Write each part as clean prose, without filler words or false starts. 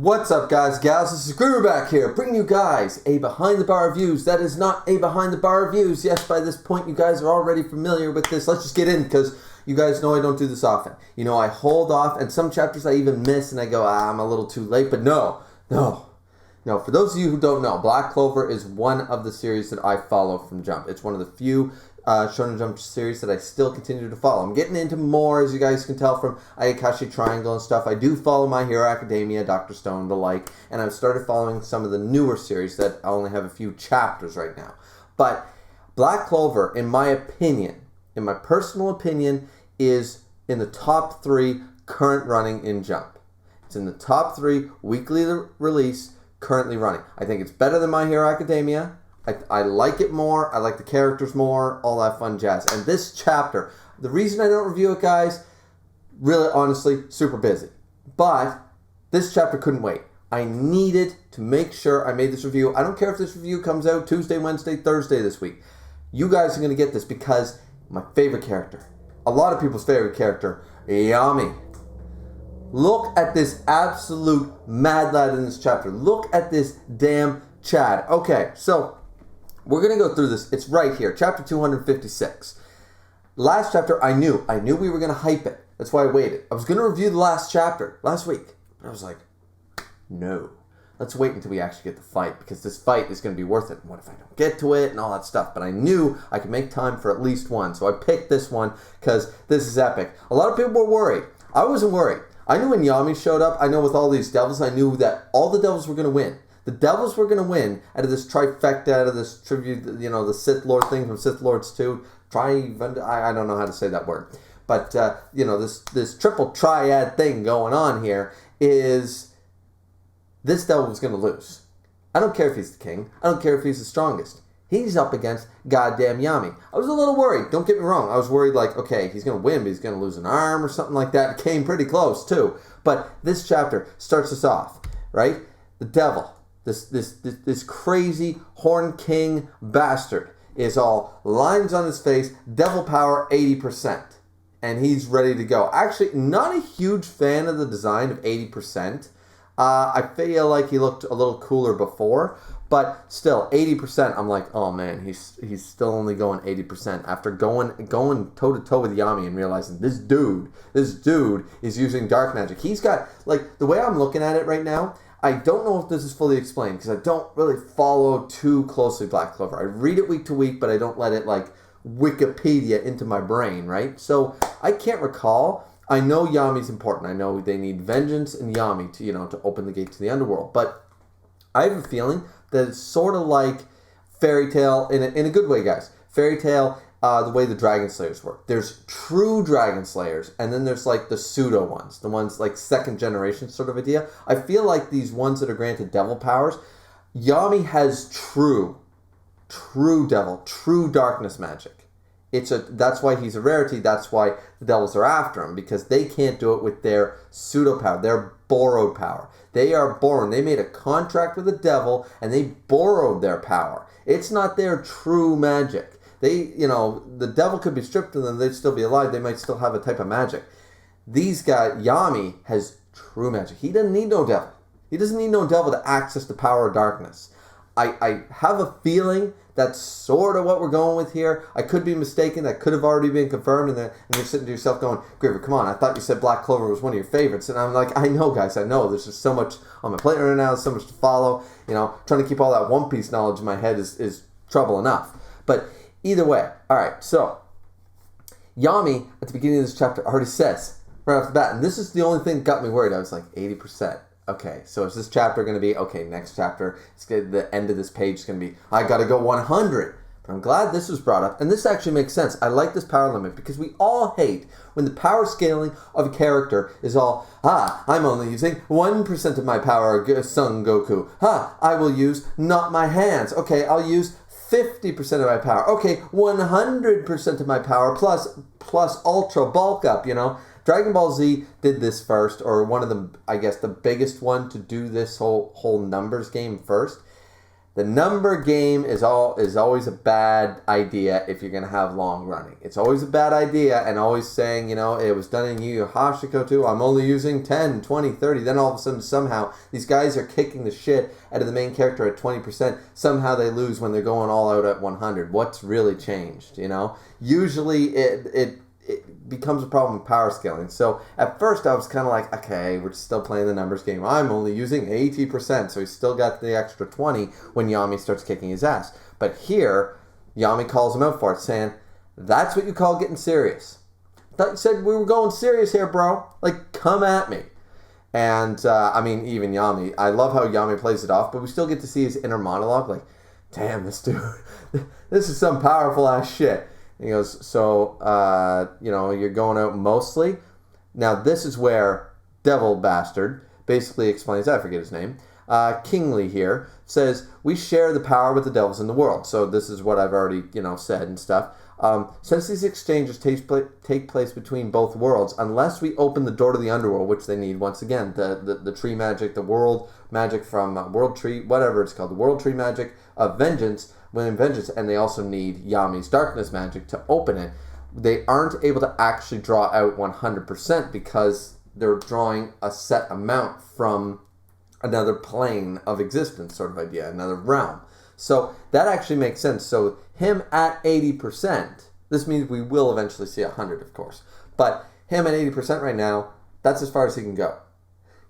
What's up, guys, gals? This is Griever back here, bringing you guys a behind the bar reviews. That is not a behind the bar reviews. Yes, by this point, you guys are already familiar with this. Let's just get in, because you guys know I don't do this often. You know, I hold off, and some chapters I even miss, and I go, I'm a little too late. But no. For those of you who don't know, Black Clover is one of the series that I follow from Jump. It's one of the few Shonen Jump series that I still continue to follow. I'm getting into more, as you guys can tell from Ayakashi Triangle and stuff. I do follow My Hero Academia, Dr. Stone, the like, and I've started following some of the newer series that I only have a few chapters right now. But Black Clover, in my opinion, in my personal opinion, is in the top 3 current running in Jump. It's in the top 3 weekly release currently running. I think it's better than My Hero Academia. I like it more. I like the characters more. All that fun jazz. And this chapter, the reason I don't review it, guys, really, honestly, super busy. But this chapter couldn't wait. I needed to make sure I made this review. I don't care if this review comes out Tuesday, Wednesday, Thursday this week. You guys are going to get this because my favorite character, a lot of people's favorite character, Yami. Look at this absolute mad lad in this chapter. Look at this damn Chad. Okay, so we're going to go through this. It's right here, chapter 256. Last chapter, I knew we were going to hype it. That's why I waited. I was going to review the last chapter last week. But I was like, no. Let's wait until we actually get the fight, because this fight is going to be worth it. What if I don't get to it and all that stuff? But I knew I could make time for at least one. So I picked this one because this is epic. A lot of people were worried. I wasn't worried. I knew when Yami showed up, I know with all these devils, I knew that all the devils were going to win. The devils were going to win out of this trifecta, out of this tribute, the Sith Lord thing from Sith Lords 2. I don't know how to say that word. But, this triple triad thing going on here is this devil was going to lose. I don't care if he's the king. I don't care if he's the strongest. He's up against goddamn Yami. I was a little worried. Don't get me wrong. I was worried like, okay, he's going to win, but he's going to lose an arm or something like that. It came pretty close, too. But this chapter starts us off, right? The devil. This crazy Horn King bastard is all lines on his face, devil power 80%, and he's ready to go. Actually, not a huge fan of the design of 80%. I feel like he looked a little cooler before, but still, 80%, I'm like, oh man, he's still only going 80% after going toe-to-toe with Yami and realizing this dude is using dark magic. He's got, like, the way I'm looking at it right now, I don't know if this is fully explained because I don't really follow too closely Black Clover. I read it week to week, but I don't let it like Wikipedia into my brain, right? So I can't recall. I know Yami's important. I know they need vengeance and Yami to open the gate to the underworld. But I have a feeling that it's sort of like Fairy Tail in a good way, guys. Fairy Tail, the way the Dragon Slayers work. There's true Dragon Slayers, and then there's like the pseudo ones, the ones like second generation sort of idea. I feel like these ones that are granted devil powers, Yami has true devil, true darkness magic. That's why he's a rarity. That's why the devils are after him, because they can't do it with their pseudo power, their borrowed power. They are borrowed. They made a contract with the devil, and they borrowed their power. It's not their true magic. The devil could be stripped of them, they'd still be alive, they might still have a type of magic. These guys, Yami has true magic. He doesn't need no devil. He doesn't need no devil to access the power of darkness. I have a feeling that's sort of what we're going with here. I could be mistaken. That could have already been confirmed, and you're sitting to yourself going, Griever, come on, I thought you said Black Clover was one of your favorites. And I'm like, I know, guys, I know. There's just so much on my plate right now, so much to follow. Trying to keep all that One Piece knowledge in my head is trouble enough. But either way, all right, so Yami, at the beginning of this chapter, already says, right off the bat, and this is the only thing that got me worried. I was like, 80%. Okay, so is this chapter going to be, okay, next chapter, the end of this page is going to be, I got to go 100. But I'm glad this was brought up, and this actually makes sense. I like this power limit, because we all hate when the power scaling of a character is all, I'm only using 1% of my power, Son Goku. I will use not my hands. Okay, I'll use 50% of my power. Okay, 100% of my power plus ultra bulk up, Dragon Ball Z did this first, or one of the, I guess, the biggest one to do this whole numbers game first. The number game is always a bad idea if you're going to have long running. It's always a bad idea, and always saying, it was done in Yu Yu Hakusho too. I'm only using 10, 20, 30. Then all of a sudden, somehow, these guys are kicking the shit out of the main character at 20%. Somehow they lose when they're going all out at 100. What's really changed, Usually it becomes a problem with power scaling. So at first I was kind of like, okay, we're still playing the numbers game. I'm only using 80%, so he's still got the extra 20 when Yami starts kicking his ass. But here, Yami calls him out for it, saying, that's what you call getting serious. I thought you said we were going serious here, bro. Like, come at me. And, even Yami, I love how Yami plays it off, but we still get to see his inner monologue, like, damn, this dude, this is some powerful ass shit. And he goes, so, you're going out mostly? Now, this is where Devil Bastard basically explains, I forget his name, Kingly here, says, we share the power with the devils in the world. So this is what I've already, said and stuff. Since these exchanges take place between both worlds, unless we open the door to the underworld, which they need, once again, the tree magic, the world magic from World Tree, whatever it's called, the World Tree magic of Vengeance, and they also need Yami's darkness magic to open it. They aren't able to actually draw out 100% because they're drawing a set amount from another plane of existence, sort of idea, another realm. So that actually makes sense. So him at 80%, this means we will eventually see 100, of course. But him at 80% right now, that's as far as he can go.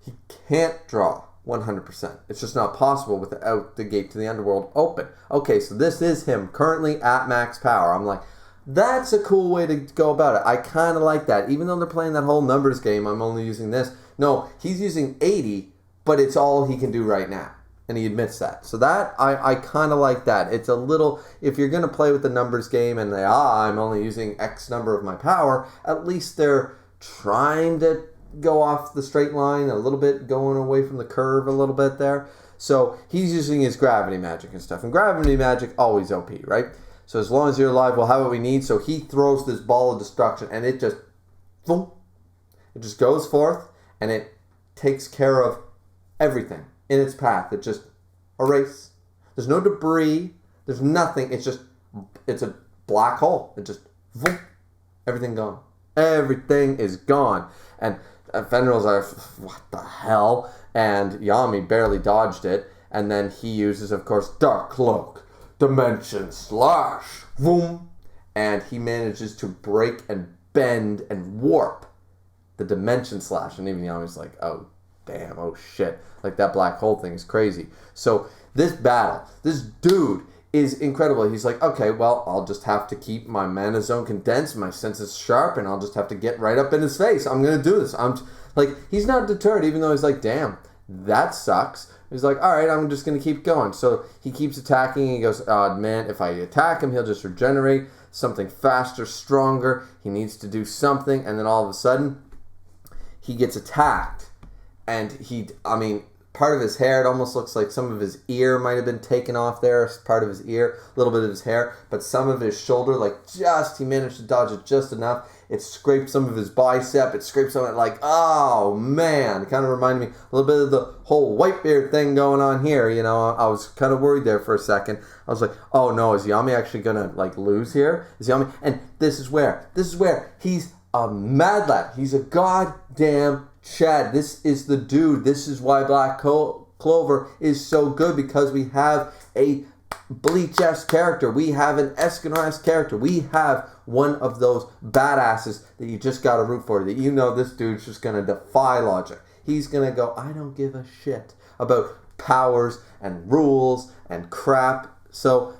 He can't draw 100%. It's just not possible without the gate to the underworld open. Okay, so this is him currently at max power. I'm like, that's a cool way to go about it. I kind of like that. Even though they're playing that whole numbers game, I'm only using this. No, he's using 80, but it's all he can do right now. And he admits that. So that, I kind of like that. It's a little, if you're going to play with the numbers game and I'm only using X number of my power, at least they're trying to go off the straight line a little bit, going away from the curve a little bit there. So he's using his gravity magic and stuff. And gravity magic, always OP, right? So as long as you're alive, we'll have what we need. So he throws this ball of destruction and it just, boom, it just goes forth and it takes care of everything in its path. It just erase. There's no debris. There's nothing. It's a black hole. It just, boom, everything gone. Everything is gone. And Fenrir's like, what the hell? And Yami barely dodged it. And then he uses, of course, Dark Cloak, Dimension Slash, boom. And he manages to break and bend and warp the Dimension Slash. And even Yami's like, oh, damn, oh shit. Like, that black hole thing is crazy. So this battle, this dude is incredible. He's like, okay, well, I'll just have to keep my mana zone condensed, my senses sharp, and I'll just have to get right up in his face. I'm going to do this. He's not deterred, even though he's like, damn, that sucks. He's like, all right, I'm just going to keep going. So he keeps attacking. He goes, oh, man, if I attack him, he'll just regenerate something faster, stronger. He needs to do something. And then all of a sudden, he gets attacked. And part of his hair, it almost looks like some of his ear might have been taken off there, part of his ear, a little bit of his hair, but some of his shoulder, he managed to dodge it just enough. It scraped some of his bicep, it scraped some of it, oh man, it kind of reminded me a little bit of the whole Whitebeard thing going on here, I was kind of worried there for a second. I was like, oh no, is Yami actually gonna, lose here? Is Yami, and this is where he's a mad lad, he's a goddamn Chad. This is the dude. This is why Black Clover is so good, because we have a Bleach-esque character. We have an Escanor-esque character. We have one of those badasses that you just got to root for, that this dude's just going to defy logic. He's going to go, I don't give a shit about powers and rules and crap. So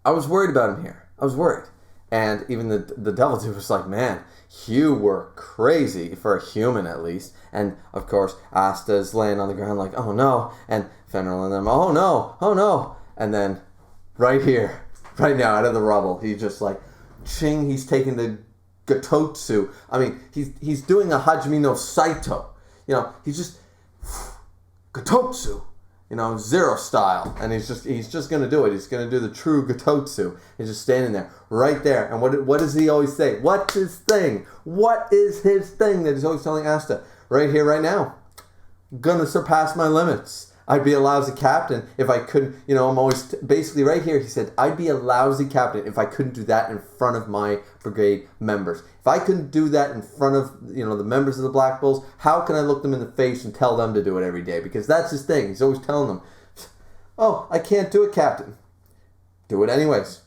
I was worried about him here. I was worried. And even the devil dude was like, man, you were crazy for a human, at least. And of course, Asta's laying on the ground like, oh no. And Fenrir and them, oh no. And then right here, right now, out of the rubble, he's just like, ching, he's taking the Gatotsu. He's doing a Hajime no Saito. He's just, Gatotsu. Zero style. And he's just going to do it. He's going to do the true Gatotsu. He's just standing there, right there. And what does he always say? What's his thing? What is his thing that he's always telling Asta? Right here, right now. Gonna surpass my limits. I'd be a lousy captain if I couldn't, I'm always, basically right here, he said, I'd be a lousy captain if I couldn't do that in front of my brigade members. If I couldn't do that in front of, the members of the Black Bulls, how can I look them in the face and tell them to do it every day? Because that's his thing. He's always telling them, oh, I can't do it, Captain. Do it anyways.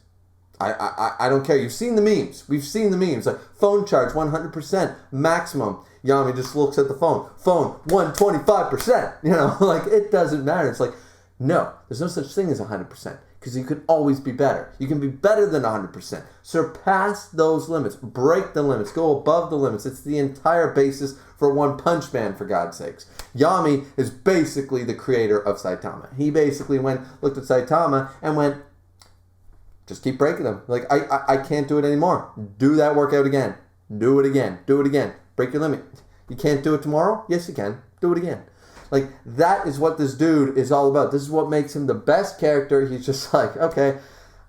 I don't care. You've seen the memes. We've seen the memes. Like, phone charge 100%, maximum. Yami just looks at the phone. Phone, 125%. Like, it doesn't matter. It's like, no, there's no such thing as 100%. Because you can always be better. You can be better than 100%. Surpass those limits. Break the limits. Go above the limits. It's the entire basis for One Punch Man, for God's sakes. Yami is basically the creator of Saitama. He basically looked at Saitama and went, just keep breaking them. Like, I can't do it anymore. Do that workout again. Do it again. Do it again. Break your limit. You can't do it tomorrow? Yes, you can. Do it again. Like, that is what this dude is all about. This is what makes him the best character. He's just like, okay,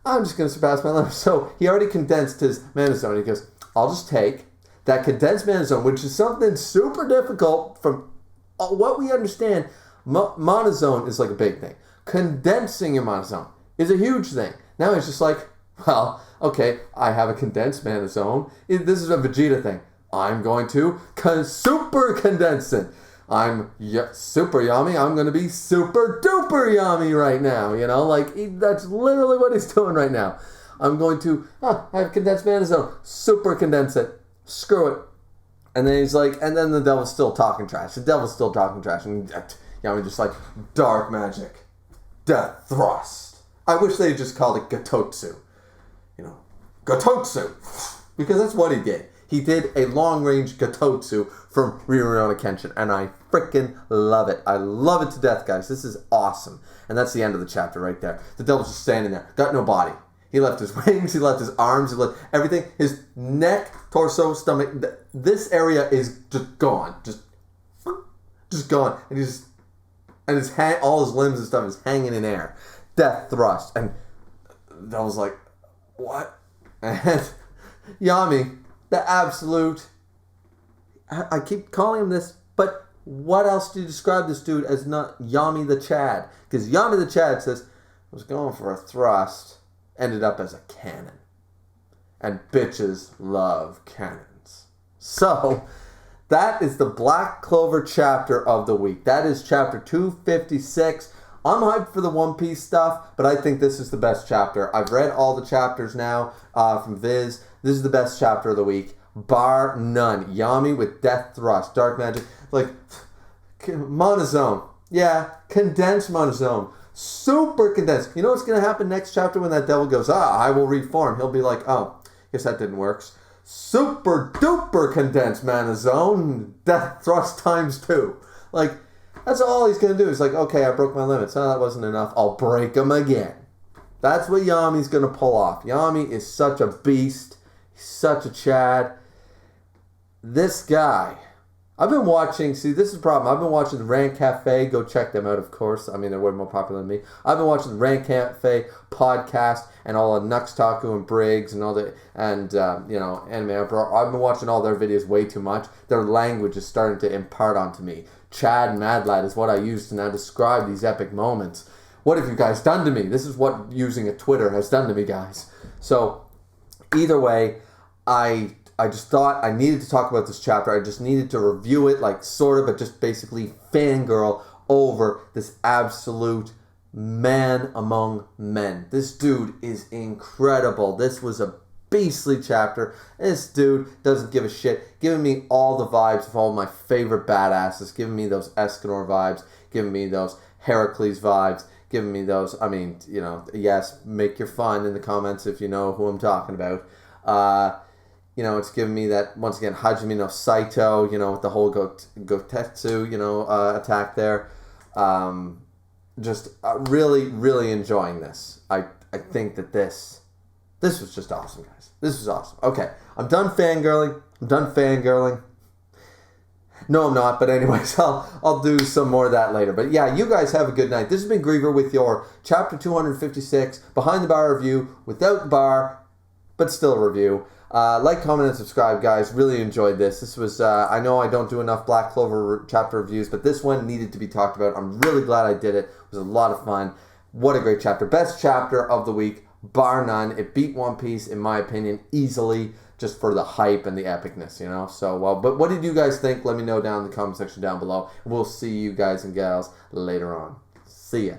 I'm just going to surpass my limit. So he already condensed his mana zone. He goes, I'll just take that condensed mana zone, which is something super difficult from what we understand. Mana zone is like a big thing. Condensing your mana zone is a huge thing. Now he's just like, well, okay, I have a condensed mana zone. This is a Vegeta thing. I'm going to super condense it. I'm super Yami. I'm going to be super duper Yami right now. That's literally what he's doing right now. I'm going to, I have condensed mana zone. Super condense it. Screw it. And then he's like, and then the devil's still talking trash. The devil's still talking trash. And Yami just like, dark magic. Death thrust. I wish they just called it Gatotsu. Gatotsu. Because that's what he did. He did a long-range Gatotsu from Rurouni Kenshin, and I freaking love it. I love it to death, guys. This is awesome. And that's the end of the chapter right there. The devil's just standing there. Got no body. He left his wings, he left his arms, he left everything. His neck, torso, stomach, this area is just gone. Just gone. And he's all his limbs and stuff is hanging in air. Death thrust. And the devil's like, what? And Yami, the absolute, I keep calling him this, but what else do you describe this dude as not Yami the Chad? Because Yami the Chad says, I was going for a thrust, ended up as a cannon. And bitches love cannons. So, that is the Black Clover chapter of the week. That is chapter 256. I'm hyped for the One Piece stuff, but I think this is the best chapter. I've read all the chapters now from Viz. This is the best chapter of the week, bar none. Yami with Death Thrust, Dark Magic, like, Monozone. Yeah, condensed Monozone. Super condensed. You know what's going to happen next chapter when that devil goes, I will reform. He'll be like, oh, guess that didn't work. Super duper condensed Monozone, Death Thrust times 2. Like, that's all he's going to do. He's like, okay, I broke my limits. Oh, that wasn't enough. I'll break them again. That's what Yami's going to pull off. Yami is such a beast. He's such a Chad. This guy, I've been watching, see, this is the problem. I've been watching the Rant Cafe. Go check them out, of course. I mean, they're way more popular than me. I've been watching the Rant Cafe podcast and all of Nux Taku and Briggs and all the, and, Anime Emperor. I've been watching all their videos way too much. Their language is starting to impart onto me. Chad and Mad Lad is what I use to now describe these epic moments. What have you guys done to me? This is what using a Twitter has done to me, guys. So, either way, I just thought I needed to talk about this chapter. I just needed to review it, like, sort of, but just basically fangirl over this absolute man among men. This dude is incredible. This was a beastly chapter. This dude doesn't give a shit, giving me all the vibes of all my favorite badasses, giving me those Escanor vibes, giving me those Heracles vibes, giving me those, yes, make your fun in the comments if you know who I'm talking about. It's giving me that, once again, Hajime no Saito, with the whole Gotetsu, attack there. Really, really enjoying this. I think that this was just awesome, guys. This was awesome. Okay, I'm done fangirling. No, I'm not, but anyways, I'll do some more of that later. But yeah, you guys have a good night. This has been Griever with your Chapter 256 Behind the Bar review, without the bar, but still a review. Like, comment, and subscribe, guys. Really enjoyed this. This was, I know I don't do enough Black Clover chapter reviews, but this one needed to be talked about. I'm really glad I did it. It was a lot of fun. What a great chapter. Best chapter of the week, bar none. It beat One Piece, in my opinion, easily, just for the hype and the epicness, you know? So, well, but what did you guys think? Let me know down in the comment section down below. We'll see you guys and gals later on. See ya.